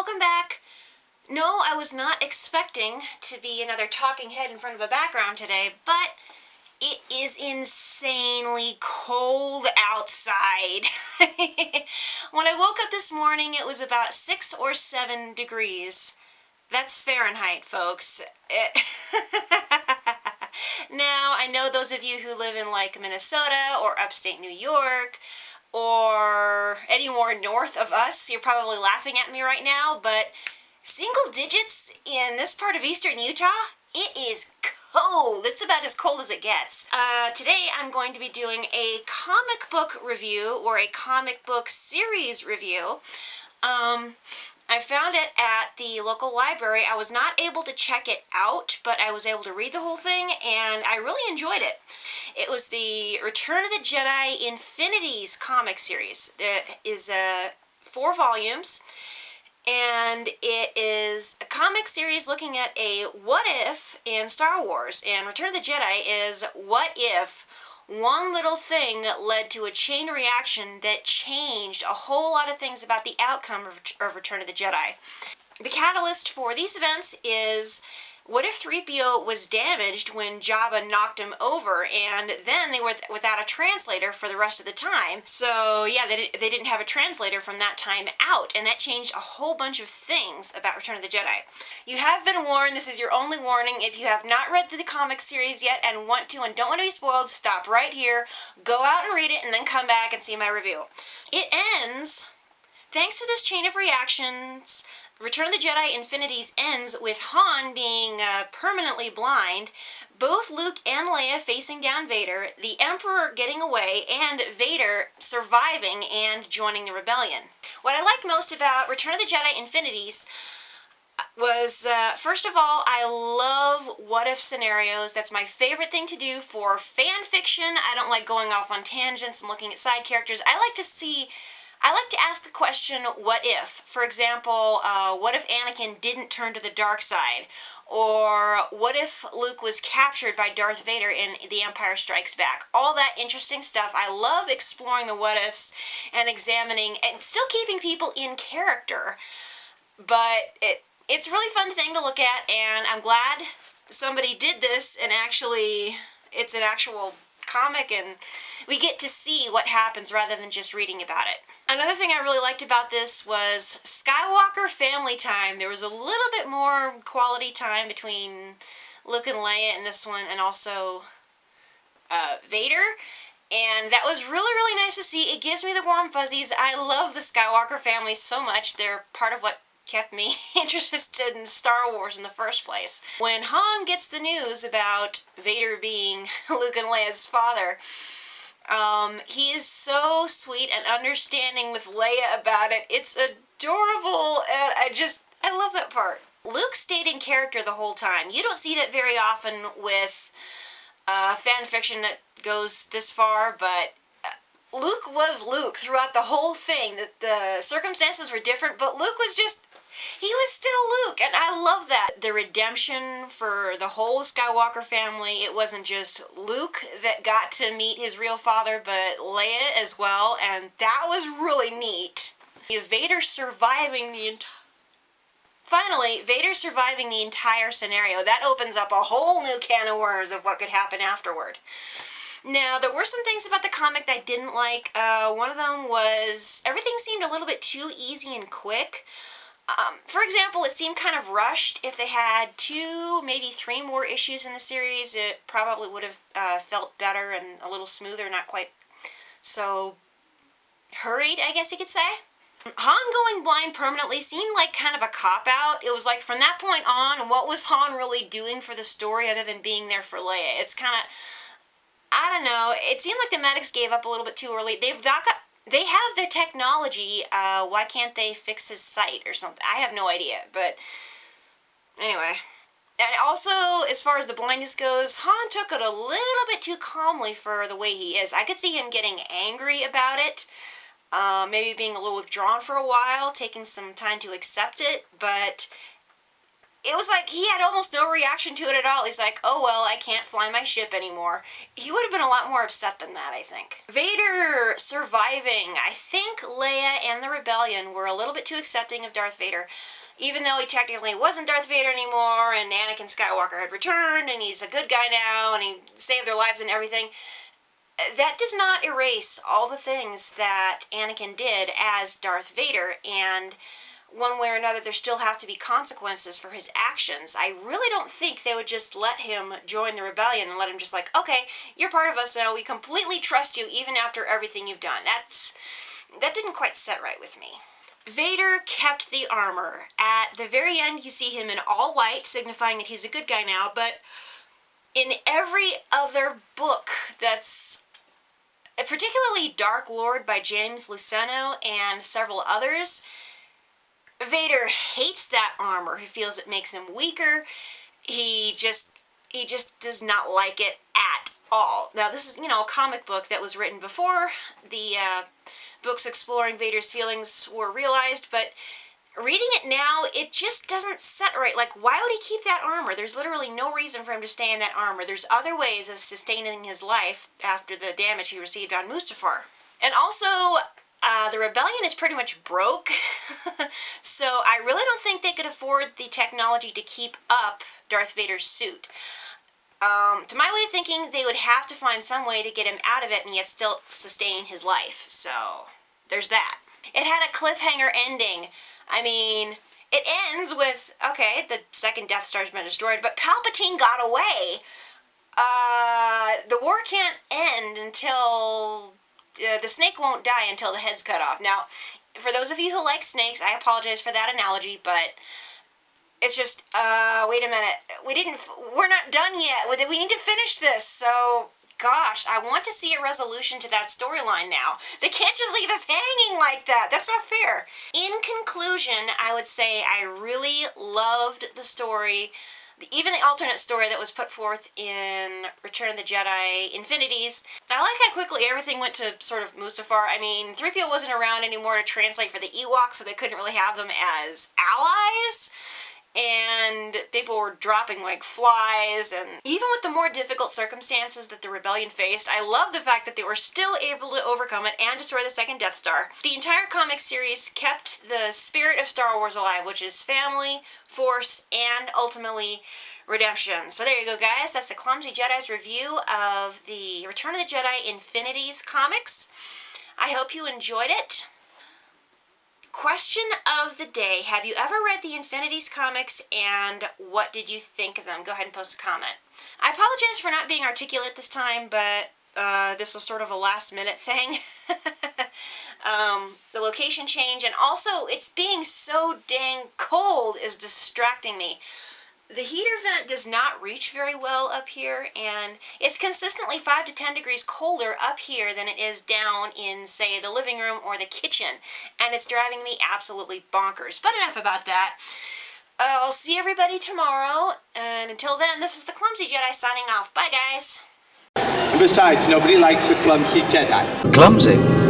welcome back. No, I was not expecting to be another talking head in front of a background today, but it is insanely cold outside. When I woke up this morning, it was about 6 or 7 degrees. That's Fahrenheit, folks. Now, I know those of you who live in like Minnesota or upstate New York or anywhere north of us, you're probably laughing at me right now, but single digits in this part of eastern Utah, it is cold. It's about as cold as it gets. Today I'm going to be doing a comic book review or a comic book series review. I found it at the local library. I was not able to check it out, but I was able to read the whole thing, and I really enjoyed it. It was the Return of the Jedi Infinities comic series. It is 4 volumes, and it is a comic series looking at a what if in Star Wars. And Return of the Jedi is what if one little thing led to a chain reaction that changed a whole lot of things about the outcome of Return of the Jedi. The catalyst for these events is what if 3PO was damaged when Jabba knocked him over, and then they were without a translator for the rest of the time. So yeah, they didn't have a translator from that time out, and that changed a whole bunch of things about Return of the Jedi. You have been warned. This is your only warning. If you have not read the comic series yet and want to and don't want to be spoiled, stop right here, go out and read it, and then come back and see my review. It ends, thanks to this chain of reactions, Return of the Jedi Infinities ends with Han being permanently blind, both Luke and Leia facing down Vader, the Emperor getting away, and Vader surviving and joining the rebellion. What I liked most about Return of the Jedi Infinities was, first of all, I love what-if scenarios. That's my favorite thing to do for fan fiction. I don't like going off on tangents and looking at side characters. I like to ask the question, what if? For example, what if Anakin didn't turn to the dark side? Or what if Luke was captured by Darth Vader in The Empire Strikes Back? All that interesting stuff. I love exploring the what ifs and examining and still keeping people in character. But it's a really fun thing to look at, and I'm glad somebody did this and actually it's an actual comic and we get to see what happens rather than just reading about it. Another thing I really liked about this was Skywalker family time. There was a little bit more quality time between Luke and Leia in this one, and also Vader, and that was really, really nice to see. It gives me the warm fuzzies. I love the Skywalker family so much. They're part of what kept me interested in Star Wars in the first place. When Han gets the news about Vader being Luke and Leia's father, he is so sweet and understanding with Leia about it. It's adorable, and I love that part. Luke stayed in character the whole time. You don't see that very often with fan fiction that goes this far, but Luke was Luke throughout the whole thing. The circumstances were different, but Luke was he was still Luke, and I love that. The redemption for the whole Skywalker family, it wasn't just Luke that got to meet his real father, but Leia as well, and that was really neat. Vader surviving Finally, Vader surviving the entire scenario. That opens up a whole new can of worms of what could happen afterward. Now, there were some things about the comic that I didn't like. One of them was everything seemed a little bit too easy and quick. For example, it seemed kind of rushed. If they had 2, maybe 3 more issues in the series, it probably would have felt better and a little smoother, not quite so hurried, I guess you could say. Han going blind permanently seemed like kind of a cop-out. It was like, from that point on, what was Han really doing for the story other than being there for Leia? It's kind of, I don't know, it seemed like the medics gave up a little bit too early. They have the technology, why can't they fix his sight or something? I have no idea, but anyway. And also, as far as the blindness goes, Han took it a little bit too calmly for the way he is. I could see him getting angry about it, maybe being a little withdrawn for a while, taking some time to accept it, but it was like he had almost no reaction to it at all. He's like, oh well, I can't fly my ship anymore. He would have been a lot more upset than that, I think. Vader surviving. I think Leia and the Rebellion were a little bit too accepting of Darth Vader. Even though he technically wasn't Darth Vader anymore, and Anakin Skywalker had returned, and he's a good guy now, and he saved their lives and everything, that does not erase all the things that Anakin did as Darth Vader, and one way or another there still have to be consequences for his actions. I really don't think they would just let him join the rebellion and let him just like, okay, you're part of us now, we completely trust you even after everything you've done. That didn't quite set right with me. Vader kept the armor. At the very end, you see him in all white, signifying that he's a good guy now, but in every other book that's particularly Dark Lord by James Luceno and several others, Vader hates that armor. He feels it makes him weaker. He just does not like it at all. Now, this is, a comic book that was written before the books exploring Vader's feelings were realized, but reading it now, it just doesn't set right. Like, why would he keep that armor? There's literally no reason for him to stay in that armor. There's other ways of sustaining his life after the damage he received on Mustafar. And also, the rebellion is pretty much broke, so I really don't think they could afford the technology to keep up Darth Vader's suit. To my way of thinking, they would have to find some way to get him out of it and yet still sustain his life. So, there's that. It had a cliffhanger ending. I mean, it ends with, okay, the second Death Star's been destroyed, but Palpatine got away. The war can't end until... the snake won't die until the head's cut off. Now, for those of you who like snakes, I apologize for that analogy, but... it's just, wait a minute, we're not done yet, we need to finish this, so, gosh, I want to see a resolution to that storyline now. They can't just leave us hanging like that, that's not fair. In conclusion, I would say I really loved the story, even the alternate story that was put forth in Return of the Jedi Infinities. I like how quickly everything went to sort of Mustafar. I mean, 3PO wasn't around anymore to translate for the Ewoks, so they couldn't really have them as allies. And people were dropping like flies, and even with the more difficult circumstances that the rebellion faced, I love the fact that they were still able to overcome it and destroy the second Death Star. The entire comic series kept the spirit of Star Wars alive, which is family, force, and ultimately redemption. So there you go, guys. That's the Clumsy Jedi's review of the Return of the Jedi Infinities comics. I hope you enjoyed it. Question of the day. Have you ever read the Infinities comics, and what did you think of them? Go ahead and post a comment. I apologize for not being articulate this time, but this was sort of a last minute thing. The location change, and also it's being so dang cold is distracting me. The heater vent does not reach very well up here, and it's consistently 5 to 10 degrees colder up here than it is down in, say, the living room or the kitchen, and it's driving me absolutely bonkers. But enough about that. I'll see everybody tomorrow, and until then, this is the Clumsy Jedi signing off. Bye, guys! And besides, nobody likes a clumsy Jedi. Clumsy?